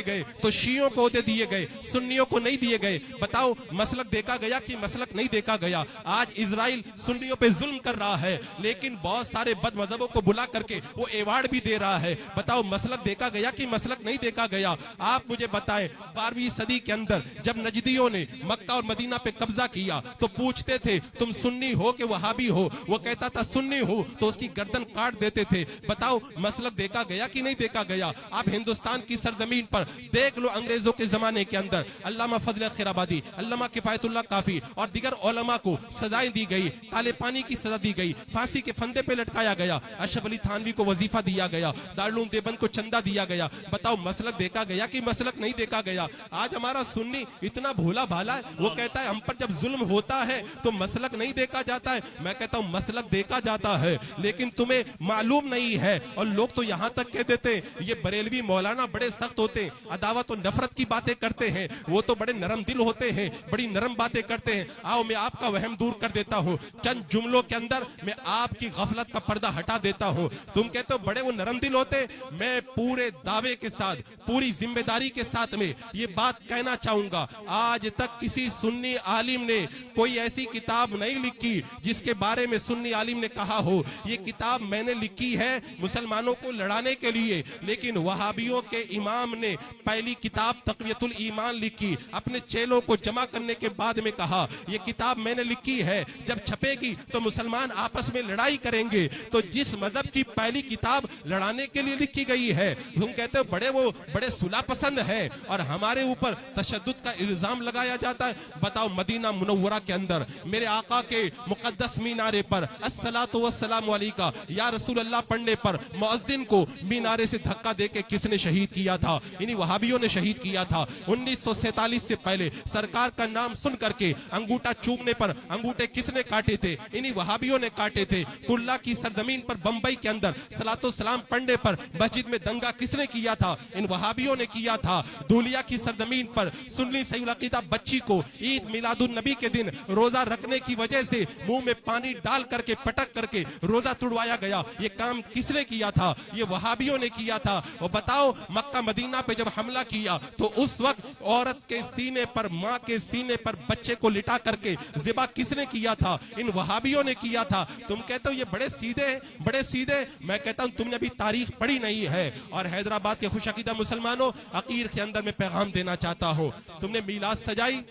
گئے تو شیعوں کو عہدے دیے گئے، سنیوں کو نہیں دیے گئے۔ بتاؤ مسلک دیکھا گیا کہ مسلک نہیں دیکھا گیا؟ آج اسرائیل سنیوں پہ ظلم کر رہا ہے، لیکن بہت سارے بد مذہبوں کو بلا کر کے وہ ایوارڈ بھی دے رہا ہے۔ بتاؤ مسلک دیکھا گیا کہ مسلک نہیں دیکھا گیا؟ آپ مجھے بتائیں 12ویں صدی کے اندر جب نجدیوں نے مکہ اور مدینہ پہ قبضہ کیا تو پوچھتے تھے تم سنی ہو کہ وہابی ہو؟ وہ کہتا تھا سنی ہو تو اس کی گردن کاٹ دیتے تھے۔ بتاؤ مسلک دیکھا گیا کہ نہیں دیکھا گیا؟ آپ ہندوستان کی سرزمین پر دیکھ لو، انگریزوں کے زمانے کے اندر علامہ فضل خیرآبادی، علامہ کفایت اللہ کافی اور دیگر علماء کو سزائیں دی گئی، کالے پانی کی سزا دی گئی، پھانسی کے پھندے پہ لٹکایا گیا، اشرف علی تھانوی کو وظیفہ دیا گیا، دارالعلوم دیوبند کو چندہ دیا گیا۔ بتاؤ مسلک دیکھا گیا کہ مسلک نہیں دیکھا گیا؟ آج ہمارا سنی اتنا بھولا بھالا ہے، وہ کہتا ہے ہم پر جب ظلم ہوتا ہے تو مسلک نہیں دیکھا جاتا ہے۔ میں کہتا ہوں مسلک دیکھا جاتا ہے، لیکن تمہیں معلوم نہیں ہے۔ اور لوگ تو یہاں تک کہہ دیتے ہیں یہ بریلوی مولانا بڑے سخت ہوتے ہیں، عداوت و نفرت کی باتیں کرتے ہیں، وہ تو بڑے نرم دل ہوتے ہیں، بڑی نرم باتیں کرتے ہیں۔ آؤ میں آپ کا وہم دور کر دیتا ہوں، چند جملوں کے اندر میں آپ کی غفلت کا پردہ ہٹا دیتا ہوں۔ تم کہتے ہو بڑے وہ نرم دل ہوتے، میں پورے دعوے کے ساتھ، پوری ذمہ داری کے ساتھ میں یہ بات کہنا چاہوں گا، آج تک کسی سنی عالم نے کوئی ایسی کتاب نہیں لکھی جس کے بارے میں سنی عالم نے کہا ہو یہ کتاب میں نے لکھی ہے مسلمانوں کو لڑانے کے لیے، لیکن وہابیوں کے امام نے پہلی کتاب تقویت الایمان لکھی، اپنے چیلوں کو جمع کرنے کے بعد میں کہا یہ کتاب میں نے لکھی ہے، جب چھپے گی تو مسلمان آپس میں لڑائی کریں گے۔ تو جس مذہب کی پہلی کتاب لڑانے کے لیے لکھی گئی ہے، ہم کہتے ہیں بڑے صلح پسند ہے اور ہمارے اوپر تشدد کا الزام لگایا جاتا ہے۔ بتاؤ مدینہ منورہ کے اندر میرے آقا کے مقدس مینارے پر الصلاۃ والسلام علیکہ یا رسول اللہ پڑھنے پر مؤذن کو مینارے سے دھکا دے کے کس نے شہید کیا تھا؟ انہی وہابیوں نے شہید کیا تھا۔ 1947 سے پہلے سرکار کا نام سن کر کے انگوٹھا چومنے پر انگوٹھے کس نے کاٹے تھے؟ انہی وہابیوں نے کاٹے تھے۔ کرلا کی سرزمین پر بمبئی کے اندر صلاۃ والسلام پڑھنے پر مسجد میں دنگا کس نے کیا تھا؟ ان وہابیوں نے کیا تھا۔ دھولیا کی سرزمین پر سنی صحیح العقیدہ بچی کو عید میلاد النبی کے دن روزہ رکھنے کی وجہ سے منہ میں پانی ڈال کر کے پٹک کر کے روزہ توڑوایا گیا، یہ کام کس نے کیا تھا؟ یہ وہابیوں نے کیا تھا۔ اور بتاؤ مکہ مدینہ پہ جب حملہ کیا تو اس وقت عورت کے سینے پر، ماں کے سینے پر بچے کو لٹا کر کے ذبح کس نے کیا تھا؟ ان وہابیوں نے کیا تھا۔ تم کہتے ہو یہ بڑے سیدھے، میں کہتا ہوں تم نے ابھی تاریخ پڑھی نہیں ہے۔ اور حیدرآباد کے خوش عقیدہ مسلمانوں، عقیر کے اندر میں پیغام دینا چاہتا ہوں، تم نے میلاد سجائی،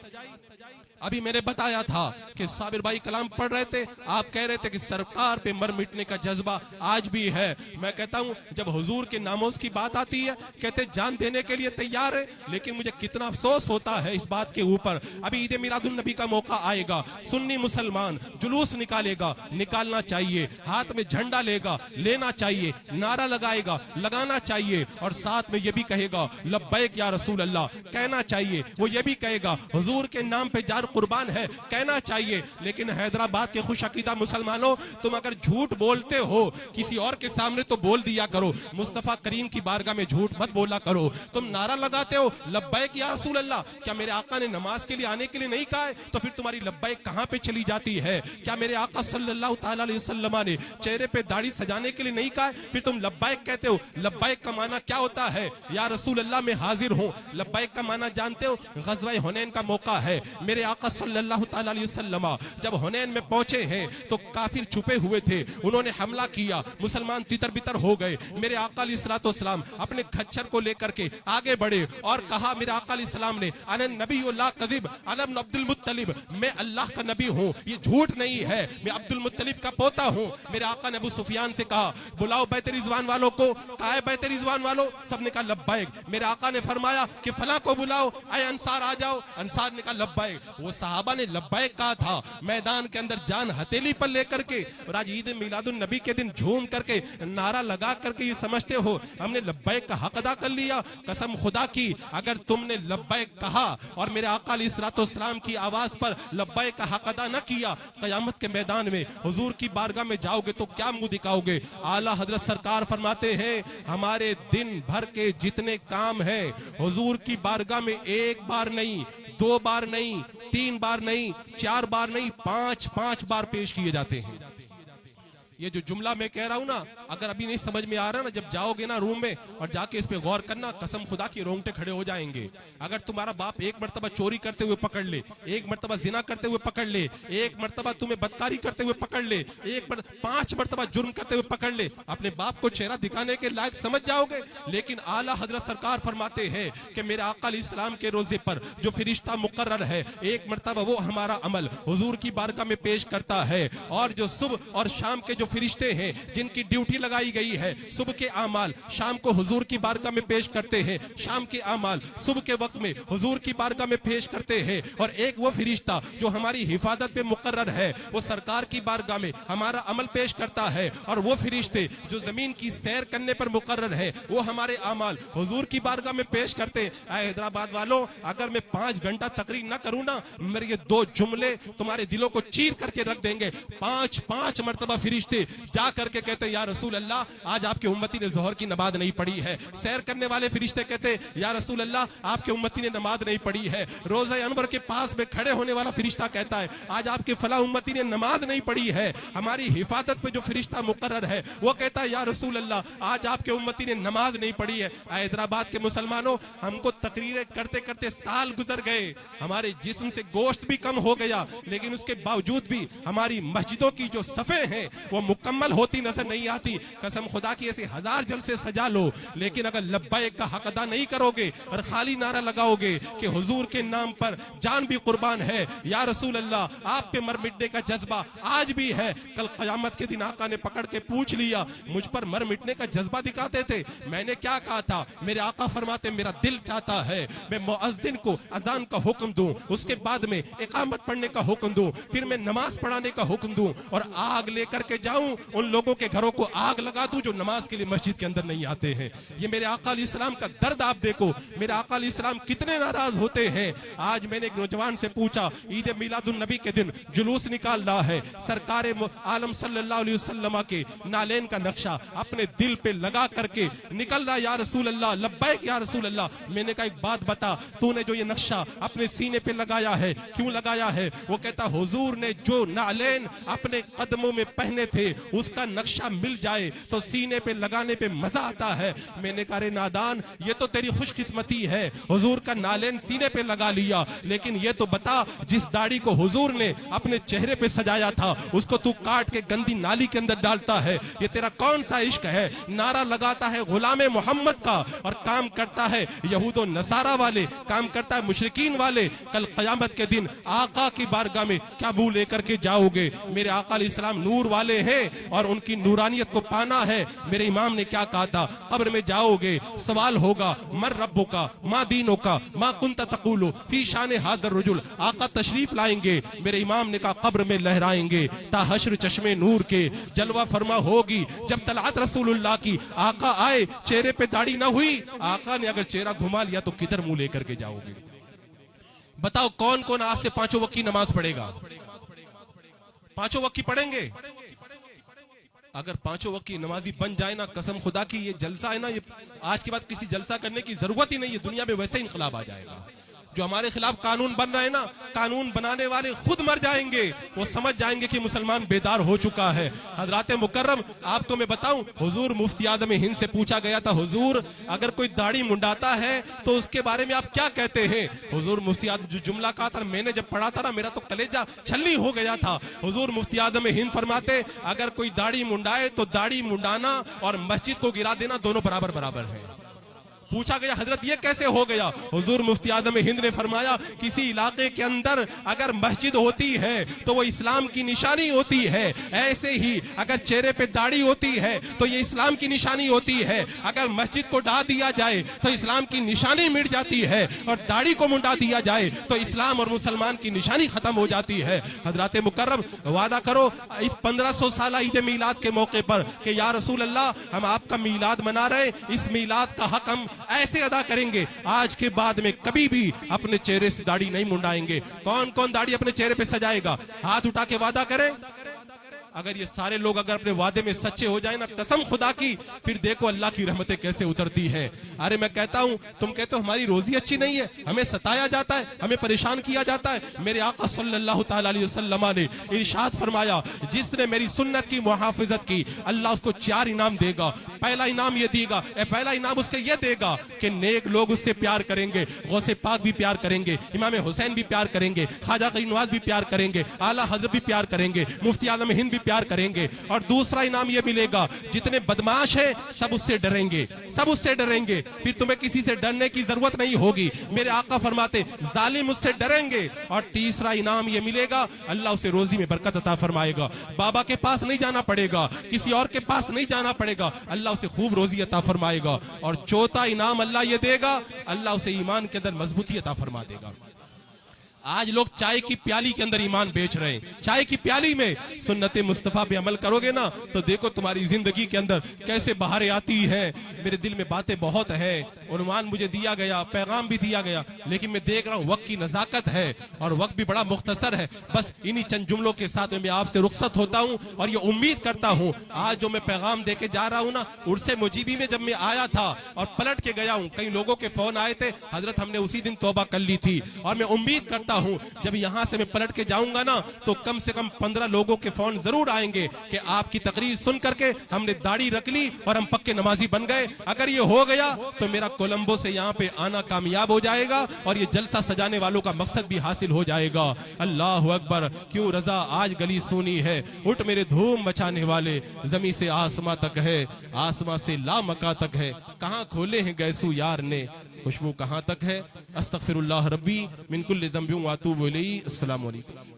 ابھی میں نے بتایا تھا کہ صابر بھائی کلام پڑھ رہے تھے, آپ کہہ رہے تھے کہ سرکار پہ مر مٹنے کا جذبہ آج بھی ہے. میں کہتا ہوں جب حضور کے ناموز کی بات آتی ہے کہتے جان دینے کے لیے تیار ہے, لیکن مجھے کتنا افسوس ہوتا ہے اس بات کے اوپر. ابھی عید میلاد النبی کا موقع آئے گا, سنی مسلمان جلوس نکالے گا, نکالنا چاہیے, ہاتھ میں جھنڈا لے گا, لینا چاہیے, نعرہ لگائے گا, لگانا چاہیے, اور ساتھ میں یہ بھی کہے گا لبیک یا رسول اللہ, کہنا چاہیے. وہ یہ بھی کہے گا حضور کے نام پہ جان قربان ہے, کہنا چاہیے. لیکن حیدرآباد کے خوش عقیدہ مسلمانوں, تم اگر جھوٹ بولتے ہو کسی اور کے سامنے تو بول دیا کرو, مصطفیٰ کریم کی بارگاہ میں جھوٹ مت بولا کرو. تم نعرہ لگاتے ہو لبیک یا رسول اللہ, کیا میرے آقا نے نماز کے لیے آنے کے لیے نہیں کہا ہے؟ تو پھر تمہاری لبیک کہاں پہ چلی جاتی ہے؟ کیا میرے آقا صلی اللہ تعالی علیہ وسلم نے چہرے پہ داڑھی سجانے کے لیے نہیں کہا ہے؟ پھر تم لبیک کہتے ہو. لبیک کا معنی کیا ہوتا ہے؟ یا رسول اللہ میں حاضر ہوں. لبیک کا معنی جانتے ہو؟ غزوہ حنین کا موقع ہے, میرے آقا صلی اللہ تعالی علیہ وسلم جب حنین میں پہنچے ہیں تو کافر چھپے ہوئے تھے, انہوں نے حملہ کیا, مسلمان تتر بتر ہو گئے. میرے آقا علیہ الصلوۃ والسلام اپنے کھچر کو لے کر کے آگے بڑھے اور کہا, میرے آقا علیہ السلام نے, انا نبی لا کذب, انا ابن عبد المطلب, میں اللہ کا نبی ہوں, یہ جھوٹ نہیں ہے, میں عبد المطلب کا پوتا ہوں. میرے آقا نے ابو سفیان سے کہا بلاؤ بیت رضوان والوں کو. کہا ہے بیت رضوان والوں؟ سب نے کہا لبیک. میرے آقا نے فرمایا کہ فلاں کو بلاؤ, اے انصار آ جاؤ. انصار نے کہا لبیک. وہ صحابہ نے لبیک کہا تھا میدان کے اندر جان ہتھیلی پر لے کر کے, اور آج عید میلاد النبی کے دن جھوم کر کے نعرہ لگا کر کے یہ سمجھتے ہو ہم نے لبیک کا حق ادا کر لیا. قسم خدا کی اگر تم نے لبیک کہا اور میرے آقا علیہ الصلوۃ والسلام کی آواز پر لبیک کا حق ادا نہ کیا, قیامت کے میدان میں حضور کی بارگاہ میں جاؤ گے تو کیا منہ دکھاؤ گے؟ اعلیٰ حضرت سرکار فرماتے ہیں ہمارے دن بھر کے جتنے کام ہیں حضور کی بارگاہ میں ایک بار نہیں, 2 بار نہیں, 3 بار نہیں, 4 بار نہیں, 5 بار پیش کیے جاتے ہیں. یہ جو جملہ میں کہہ رہا ہوں نا, اگر ابھی نہیں سمجھ میں آ رہا نا, جب جاؤ گے نا روم میں اور جا کے اس پہ غور کرنا, قسم خدا کی رونگٹے کھڑے ہو جائیں گے. اگر تمہارا باپ ایک مرتبہ چوری کرتے ہوئے پکڑ لے, ایک مرتبہ زنا کرتے ہوئے پکڑ لے, ایک مرتبہ تمہیں بدکاری کرتے ہوئے پکڑ لے, 5 مرتبہ جرم کرتے ہوئے پکڑ لے, اپنے باپ کو چہرہ دکھانے کے لائق سمجھ جاؤ گے. لیکن اعلیٰ حضرت سرکار فرماتے ہیں کہ میرے آقا علیہ السلام کے روزے پر جو فرشتہ مقرر ہے, ایک مرتبہ وہ ہمارا عمل حضور کی بارگاہ میں پیش کرتا ہے. اور جو صبح اور شام کے جو فرشتے ہیں جن کی ڈیوٹی لگائی گئی ہے, صبح کے اعمال شام کو حضور کی بارگاہ میں پیش کرتے ہیں, شام کے اعمال صبح کے وقت میں حضور کی بارگاہ میں پیش کرتے ہیں. اور ایک وہ فرشتہ جو ہماری حفاظت پہ مقرر ہے, وہ سرکار کی بارگاہ میں ہمارا عمل پیش کرتا ہے. اور وہ فرشتے جو زمین کی سیر کرنے پر مقرر ہے, وہ ہمارے اعمال حضور کی بارگاہ میں پیش کرتے ہیں. اے حیدرآباد والوں, اگر میں 5 گھنٹہ تقریر نہ کروں نا, میرے یہ 2 جملے تمہارے دلوں کو چیر کر کے رکھ دیں گے. 5 مرتبہ فرشتے جا کر کے کہتے یا رسول اللہ آج آپ کے امتی نے ظہر کی نماز نہیں پڑھی ہے. سیر کرنے والے فرشتے کہتے یا رسول اللہ آپ کے امتی نے نماز نہیں پڑھی ہے. روزہ انور کے پاس میں کھڑے ہونے والا فرشتہ کہتا ہے آج آپ کے فلاں امتی نے نماز نہیں پڑھی ہے. ہماری حفاظت پہ جو فرشتہ مقرر ہے وہ کہتا ہے یا رسول اللہ آج آپ کے امتی نے نماز نہیں پڑھی ہے. حیدرآباد کے مسلمانوں, ہم کو تقریریں کرتے کرتے سال گزر گئے, ہمارے جسم سے گوشت بھی کم ہو گیا, لیکن اس کے باوجود بھی ہماری مسجدوں کی جو صفیں ہیں وہ مکمل ہوتی نظر نہیں آتی. قسم خدا کی ایسے 1000 جلسے سجا لو, لیکن اگر لبیک کا حق ادا نہیں کرو گے اور خالی نعرہ لگاؤ گے کہ حضور کے نام پر جان بھی قربان ہے, یا رسول اللہ آپ پہ مر مٹنے کا جذبہ آج بھی ہے. کل قیامت کے دن آقا نے پکڑ کے پوچھ لیا مجھ پر مر مٹنے کا جذبہ دکھاتے تھے, میں نے کیا کہا تھا؟ میرے آقا فرماتے میرا دل چاہتا ہے میں مؤذن کو اذان کا حکم دوں, اس کے بعد میں اقامت پڑھنے کا حکم دوں, پھر میں نماز پڑھانے کا حکم دوں, اور آگ لے کر کے جاؤں ان لوگوں کے گھروں کو آگ لگا دوں جو نماز کے لیے مسجد کے اندر نہیں آتے ہیں. یہ میرے آقا علیہ السلام کا درد آپ دیکھو, میرے آقا علیہ السلام کتنے ناراض ہوتے ہیں. آج میں نے ایک نوجوان سے پوچھا, عید میلاد النبی کے دن جلوس نکال رہا ہے, سرکار عالم صلی اللہ علیہ وسلم کے نالین کا نقشہ اپنے دل پہ لگا کر کے نکل رہا, یا رسول اللہ لبیک یا رسول اللہ. میں نے کہا ایک بات بتا, تو نے جو یہ نقشہ اپنے سینے پہ لگایا ہے کیوں لگایا ہے؟ وہ کہتا حضور نے جو نالین اپنے قدموں میں پہنے تھے पे उसका नक्शा मिल जाए तो सीने पे लगाने पे मजा आता है। मैंने कहा रे नादान, ये तो तेरी खुशकिस्मती है, हुजूर का नालेन सीने पे लगा लिया, लेकिन ये तो बता जिस दाढ़ी को हुजूर ने अपने चेहरे पे सजाया था उसको तू काट के गंदी नाली के अंदर डालता है। ये तेरा कौन सा इश्क है? नारा लगाता है गुलामे मोहम्मद का और काम करता है यहूद और नसारा वाले, काम करता है मुशरिकीन वाले। कल क़यामत के दिन आका की बारगाह में क्या मुंह लेकर के जाओगे? मेरे आका अलैहिस्सलाम नूर वाले हैं और उनकी नूरानियत को पाना है। मेरे इमाम ने क्या कहा था? कब्र में जाओगे, सवाल होगा मर रब्बुका मा दीनुका मा कुंता तक़ूलु फी शान हाज़र रजुल। आका तशरीफ लाएंगे, मेरे इमाम ने कहा कब्र में लहराएंगे ता हश्र चश्मे नूर के जलवा फरमा होगी। जब तलअत रसूलुल्लाह की आका आए, चेहरे पे दाढ़ी ना हुई, आका ने अगर चेहरा घुमा लिया तो किधर मुंह लेकर के जाओगे? बताओ कौन कौन आज से पांचों वक्त की नमाज पढ़ेगा? पांचों वक्त की पढ़ेंगे? अगर पांचों वक्त की नमाजी बन जाए ना, कसम खुदा की ये जलसा है ना, ये आज के बाद किसी जलसा करने की जरूरत ही नहीं है। दुनिया में वैसे इनकलाब आ जाएगा। जो हमारे खिलाफ कानून बन रहे हैं ना, कानून बनाने वाले खुद मर जाएंगे। वो समझ जाएंगे कि मुसलमान बेदार हो चुका है। हजरात मुकर्रम, आपको मैं बताऊं, हुजूर मुफ्ती आज़म हिंद से पूछा गया था, हुजूर अगर कोई दाढ़ी मुंडाता है तो उसके बारे में आप क्या कहते हैं? हुजूर मुफ्ती आज़म जो जुमला कहा था, मैंने जब पढ़ा था ना, मेरा तो कलेजा छल्ली हो गया था। हुजूर मुफ्ती आज़म हिंद फरमाते, अगर कोई दाढ़ी मुंडाए तो दाढ़ी मुंडाना और मस्जिद को गिरा देना दोनों बराबर बराबर है। पूछा गया हजरत ये कैसे हो गया? हुजूर मुफ्ती आज़म हिंद ने फरमाया, किसी इलाके के अंदर अगर मस्जिद होती है तो वो इस्लाम की निशानी होती है, ऐसे ही अगर चेहरे पे दाढ़ी होती है तो ये इस्लाम की निशानी होती है। अगर मस्जिद को ढा दिया जाए तो इस्लाम की निशानी मिट जाती है, और दाढ़ी को मुंडा दिया जाए तो इस्लाम और मुसलमान की निशानी खत्म हो जाती है। हजरात मुकर्रम, वादा करो इस 1500 साल ईद मीलाद के मौके पर कि या रसूल अल्लाह, हम आपका मीलाद मना रहे, इस मीलाद का हक हम ऐसे अदा करेंगे, आज के बाद में कभी भी अपने चेहरे से दाढ़ी नहीं मुंडाएंगे। कौन कौन दाढ़ी अपने चेहरे पे सजाएगा? हाथ उठा के वादा करें। अगर ये सारे लोग अगर अपने वादे में सच्चे हो जाए ना, कसम खुदा की, फिर देखो अल्लाह की रहमतें कैसे उतरती हैं। अरे मैं कहता हूं, तुम कहते हो हमारी रोजी अच्छी नहीं है, हमें सताया जाता है, हमें परेशान किया जाता है। मेरे आका सल्लल्लाहु ताला अलैहि वसल्लम ने इरशाद फरमाया, जिसने मेरी सुन्नत की मुहाफिजत की, अल्लाह उसको 4 इनाम देगा। पहला इनाम ये देगा, पहला इनाम उसके ये देगा कि नेक लोग उससे प्यार करेंगे, गौसे पाक भी प्यार करेंगे, इमाम हुसैन भी प्यार करेंगे, ख्वाजा गरीब नवाज भी प्यार करेंगे, आला हजरत भी प्यार करेंगे, मुफ्ती आज़म हिंद भी प्यार करेंगे। और दूसरा इनाम ये मिलेगा, जितने बदमाश हैं सब उससे डरेंगे, सब उससे डरेंगे, फिर तुम्हें किसी से डरने की जरूरत नहीं होगी। मेरे आका फरमाते, जालिम उससे डरेंगे। और तीसरा इनाम ये मिलेगा, अल्लाह उसे रोजी में बरकत अता फरमाएगा। बाबा के पास नहीं जाना पड़ेगा, किसी और के पास नहीं जाना पड़ेगा, अल्लाह उसे खूब रोजी अता फरमाएगा। और चौथा इनाम अल्लाह ये देगा, अल्लाह उसे ईमान के अंदर मजबूती अता फरमा देगा। आज लोग चाय की प्याली के अंदर ईमान बेच रहे हैं। चाय की प्याली में सुन्नत मुस्तफा पे अमल करोगे ना तो देखो तुम्हारी जिंदगी के अंदर कैसे बहारें आती है। मेरे दिल में बातें बहुत है, उन्वान मुझे दिया गया, पैगाम भी दिया गया, लेकिन मैं देख रहा हूँ वक्त की नजाकत है और वक्त भी बड़ा मुख्तसर है। बस इन्हीं चंद जुमलों के साथ मैं आपसे रुखसत होता हूँ और ये उम्मीद करता हूँ आज जो मैं पैगाम दे के जा रहा हूँ ना, उर्से मुजीबी में जब मैं आया था और पलट के गया हूँ, कई लोगों के फोन आए थे, हजरत हमने उसी दिन तौबा कर ली थी। और मैं उम्मीद करता हूं जब यहां से मैं पलट के जाऊंगा ना तो कम से कम 15 लोगों के फोन जरूर आएंगे कि आपकी तकरीर सुन करके हमने दाढ़ी रख ली और हम पक्के नमाजी बन गए। अगर ये हो गया तो मेरा कोलंबो से यहां पे आना कामयाब हो जाएगा और ये जलसा सजाने वालों का मकसद भी हासिल हो जाएगा। अल्लाह अकबर, क्यों रजा आज गली सुनी है, उठ मेरे धूम मचाने वाले, जमी से आसमां तक है, आसमां से लामका तक है, कहां खोले हैं गैसू यार ने, खुशबू कहां तक है। अस्तगफिरुल्लाह रब्बी मिन कुल्लि ज़ंबिन व अतूबु इलैहि। अस्सलामु अलैकुम।